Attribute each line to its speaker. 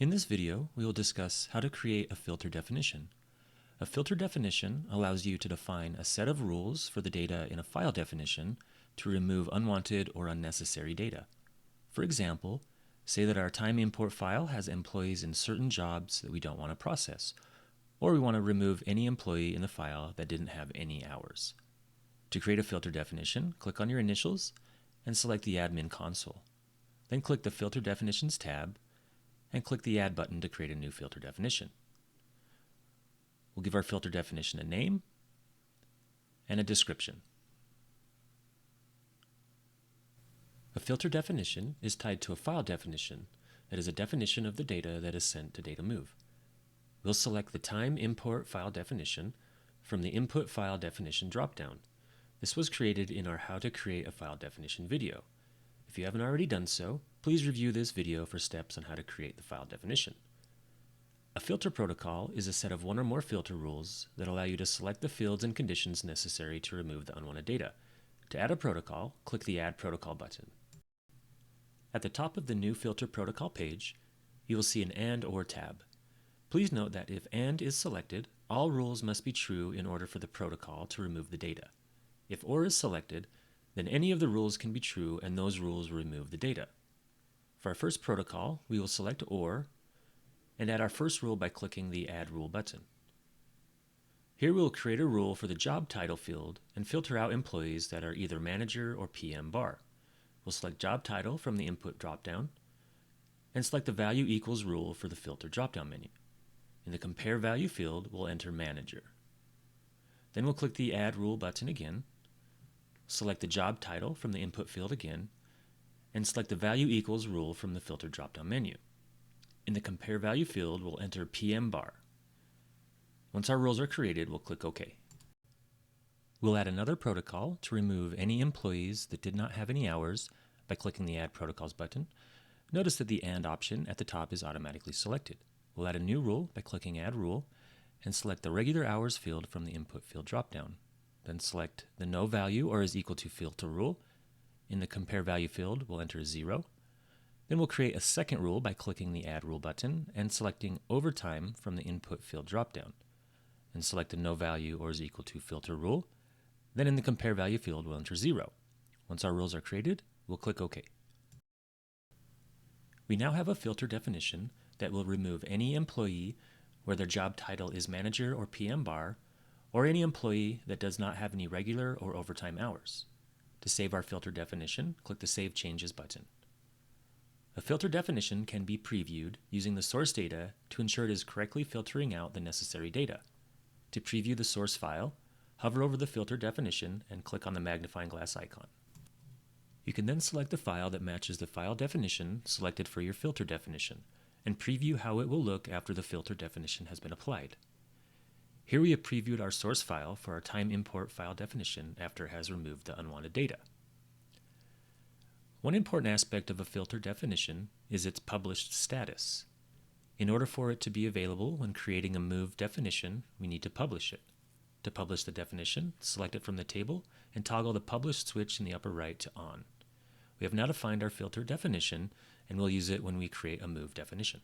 Speaker 1: In this video, we will discuss how to create a filter definition. A filter definition allows you to define a set of rules for the data in a file definition to remove unwanted or unnecessary data. For example, say that our time import file has employees in certain jobs that we don't want to process, or we want to remove any employee in the file that didn't have any hours. To create a filter definition, click on your initials and select the Admin console. Then click the Filter Definitions tab and click the Add button to create a new filter definition. We'll give our filter definition a name and a description. A filter definition is tied to a file definition that is a definition of the data that is sent to detamoov. We'll select the time import file definition from the input file definition dropdown. This was created in our How to Create a File Definition video. If you haven't already done so, please review this video for steps on how to create the file definition. A filter protocol is a set of one or more filter rules that allow you to select the fields and conditions necessary to remove the unwanted data. To add a protocol, click the Add Protocol button. At the top of the new filter protocol page, you will see an And/Or tab. Please note that if And is selected, all rules must be true in order for the protocol to remove the data. If Or is selected, then any of the rules can be true and those rules will remove the data. For our first protocol, we will select Or and add our first rule by clicking the Add Rule button. Here we will create a rule for the job title field and filter out employees that are either manager or PM bar. We'll select job title from the input dropdown and select the value equals rule for the filter dropdown menu. In the compare value field, we'll enter manager. Then we'll click the Add Rule button again, select the job title from the input field again, and select the value equals rule from the filter dropdown menu. In the compare value field, we'll enter PM bar. Once our rules are created, we'll click OK. We'll add another protocol to remove any employees that did not have any hours by clicking the Add Protocols button. Notice that the And option at the top is automatically selected. We'll add a new rule by clicking Add Rule and select the regular hours field from the input field dropdown. Then select the No Value or is equal to filter rule. In the compare value field, we'll enter 0. Then we'll create a second rule by clicking the Add Rule button and selecting Overtime from the input field dropdown. And select the No Value or is equal to filter rule. Then in the compare value field, we'll enter 0. Once our rules are created, we'll click OK. We now have a filter definition that will remove any employee where their job title is manager or PM bar, or any employee that does not have any regular or overtime hours. To save our filter definition, click the Save Changes button. A filter definition can be previewed using the source data to ensure it is correctly filtering out the necessary data. To preview the source file, hover over the filter definition and click on the magnifying glass icon. You can then select the file that matches the file definition selected for your filter definition and preview how it will look after the filter definition has been applied. Here we have previewed our source file for our time import file definition after it has removed the unwanted data. One important aspect of a filter definition is its published status. In order for it to be available when creating a move definition, we need to publish it. To publish the definition, select it from the table and toggle the Published switch in the upper right to On. We have now defined our filter definition and we'll use it when we create a move definition.